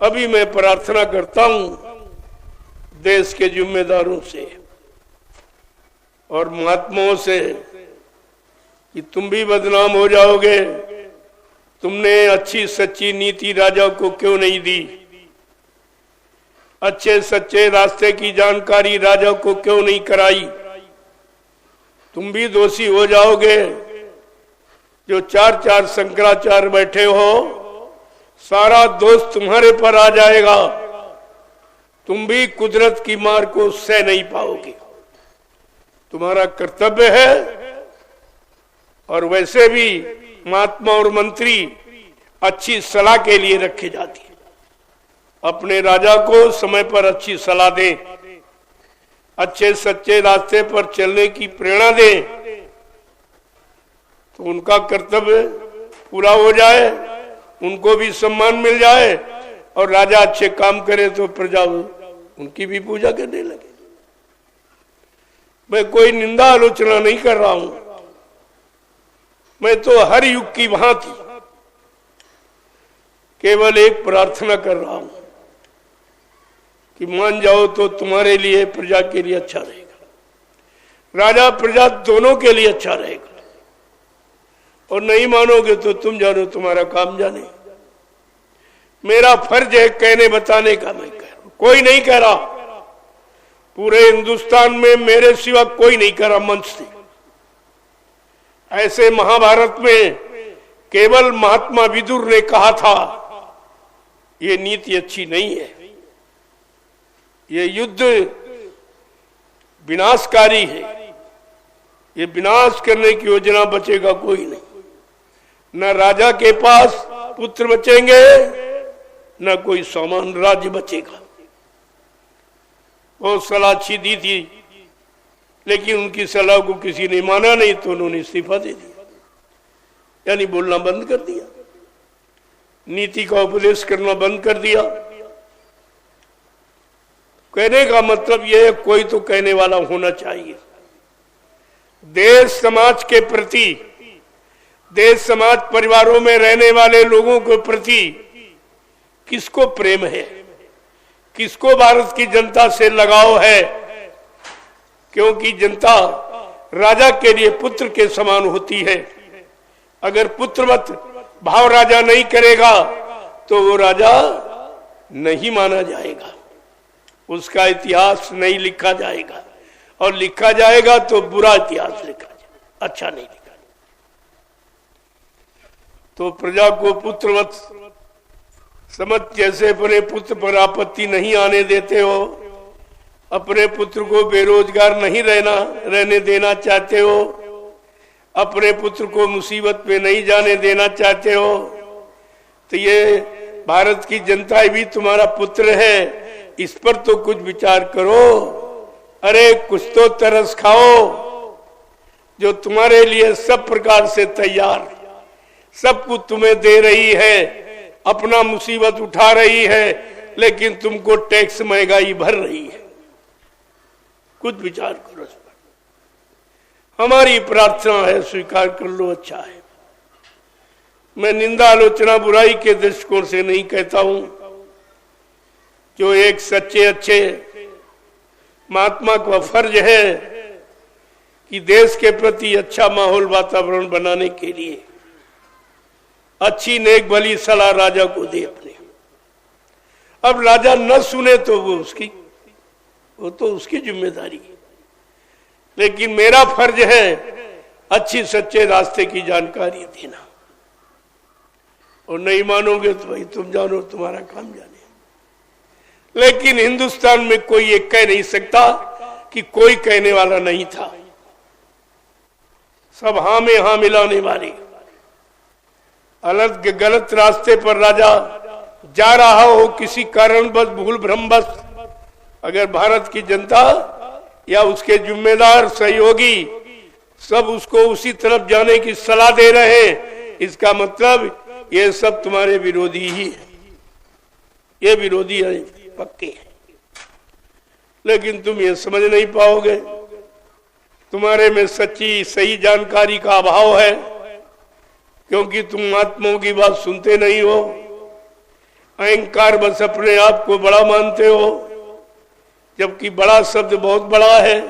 अभी मैं प्रार्थना करता हूं देश के जिम्मेदारों से और महात्माओं से कि तुम भी बदनाम हो जाओगे। तुमने अच्छी सच्ची नीति राजा को क्यों नहीं दी? अच्छे सच्चे रास्ते की जानकारी राजा को क्यों नहीं कराई? तुम भी दोषी हो जाओगे। जो चार चार शंकराचार्य बैठे हो, सारा दोष तुम्हारे पर आ जाएगा। तुम भी कुदरत की मार को सह नहीं पाओगे। तुम्हारा कर्तव्य है। और वैसे भी महात्मा और मंत्री अच्छी सलाह के लिए रखे जाते हैं। अपने राजा को समय पर अच्छी सलाह दें, अच्छे सच्चे रास्ते पर चलने की प्रेरणा दें, तो उनका कर्तव्य पूरा हो जाए, उनको भी सम्मान मिल जाए और राजा अच्छे काम करे तो प्रजा उनकी भी पूजा करने लगे। मैं कोई निंदा आलोचना नहीं कर रहा हूं। मैं तो हर युग की भांति केवल एक प्रार्थना कर रहा हूं कि मान जाओ तो तुम्हारे लिए, प्रजा के लिए अच्छा रहेगा, राजा प्रजा दोनों के लिए अच्छा रहेगा। और नहीं मानोगे तो तुम जानो, तुम्हारा काम जाने। मेरा फर्ज है कहने बताने का। मैं कह रहा हूं, कोई नहीं कह रहा। पूरे हिंदुस्तान में मेरे सिवा कोई नहीं कह रहा मंच से। ऐसे महाभारत में केवल महात्मा विदुर ने कहा था ये नीति अच्छी नहीं है, ये युद्ध विनाशकारी है, ये विनाश करने की योजना बचेगा कोई नहीं। न राजा के पास पुत्र बचेंगे, न कोई सामान राज्य बचेगा। बहुत सलाह अच्छी दी थी, लेकिन उनकी सलाह को किसी ने माना नहीं, तो उन्होंने इस्तीफा दे दिया, यानी बोलना बंद कर दिया, नीति का उपदेश करना बंद कर दिया। कहने का मतलब यह है, कोई तो कहने वाला होना चाहिए। देश समाज के प्रति, देश समाज परिवारों में रहने वाले लोगों के प्रति किसको प्रेम है, किसको भारत की जनता से लगाव है? क्योंकि जनता राजा के लिए पुत्र के समान होती है। अगर पुत्रवत भाव राजा नहीं करेगा तो वो राजा नहीं माना जाएगा, उसका इतिहास नहीं लिखा जाएगा, और लिखा जाएगा तो बुरा इतिहास लिखा जाएगा, अच्छा नहीं लिखा जाएगा। तो प्रजा को पुत्रवत समझ, जैसे अपने पुत्र पर आपत्ति नहीं आने देते हो, अपने पुत्र को बेरोजगार नहीं रहने देना चाहते हो, अपने पुत्र को मुसीबत में नहीं जाने देना चाहते हो, तो ये भारत की जनता भी तुम्हारा पुत्र है, इस पर तो कुछ विचार करो। अरे कुछ तो तरस खाओ। जो तुम्हारे लिए सब प्रकार से तैयार, सब कुछ तुम्हें दे रही है, अपना मुसीबत उठा रही है, लेकिन तुमको टैक्स महंगाई भर रही है। कुछ विचार करो इस पर। हमारी प्रार्थना है, स्वीकार कर लो, अच्छा है। मैं निंदा आलोचना बुराई के दृष्टिकोण से नहीं कहता हूं। जो एक सच्चे अच्छे महात्मा का फर्ज है कि देश के प्रति अच्छा माहौल वातावरण बनाने के लिए अच्छी नेक भली सलाह राजा को दे अपने। अब राजा न सुने तो वो तो उसकी जिम्मेदारी है, लेकिन मेरा फर्ज है अच्छी सच्चे रास्ते की जानकारी देना। और नहीं मानोगे तो भाई तुम जानो, तुम्हारा काम जाने। लेकिन हिंदुस्तान में कोई ये कह नहीं सकता कि कोई कहने वाला नहीं था। सब हाँ में हाँ मिलाने वाले। अलग गलत रास्ते पर राजा जा रहा हो, किसी कारणवश भूल भ्रमवश, अगर भारत की जनता या उसके जिम्मेदार सहयोगी सब उसको उसी तरफ जाने की सलाह दे रहे हैं, इसका मतलब ये सब तुम्हारे विरोधी ही है। ये विरोधी है, पक्के हैं। लेकिन तुम ये समझ नहीं पाओगे, तुम्हारे में सच्ची सही जानकारी का अभाव है, क्योंकि तुम महात्माओं की बात सुनते नहीं हो। अहंकार बस अपने आप को बड़ा मानते हो, जबकि बड़ा शब्द बहुत बड़ा है।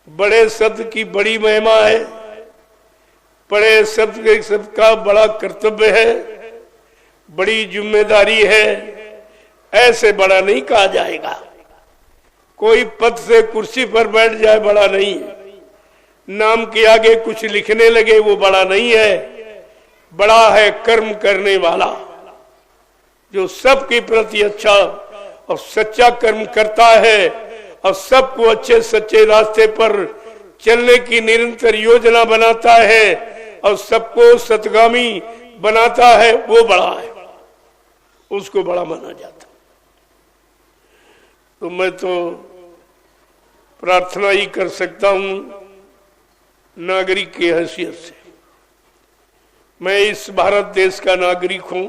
बड़े शब्द की बड़ी महिमा है, बड़े शब्द का बड़ा कर्तव्य है, बड़ी जिम्मेदारी है। ऐसे बड़ा नहीं कहा जाएगा। कोई पद से कुर्सी पर बैठ जाए बड़ा नहीं है, नाम के आगे कुछ लिखने लगे वो बड़ा नहीं है। बड़ा है कर्म करने वाला, जो सबके प्रति अच्छा और सच्चा कर्म करता है और सबको अच्छे सच्चे रास्ते पर चलने की निरंतर योजना बनाता है और सबको सतगामी बनाता है, वो बड़ा है, उसको बड़ा माना जाता। तो मैं तो प्रार्थना ही कर सकता हूं नागरिक की हैसियत से। मैं इस भारत देश का नागरिक हूं।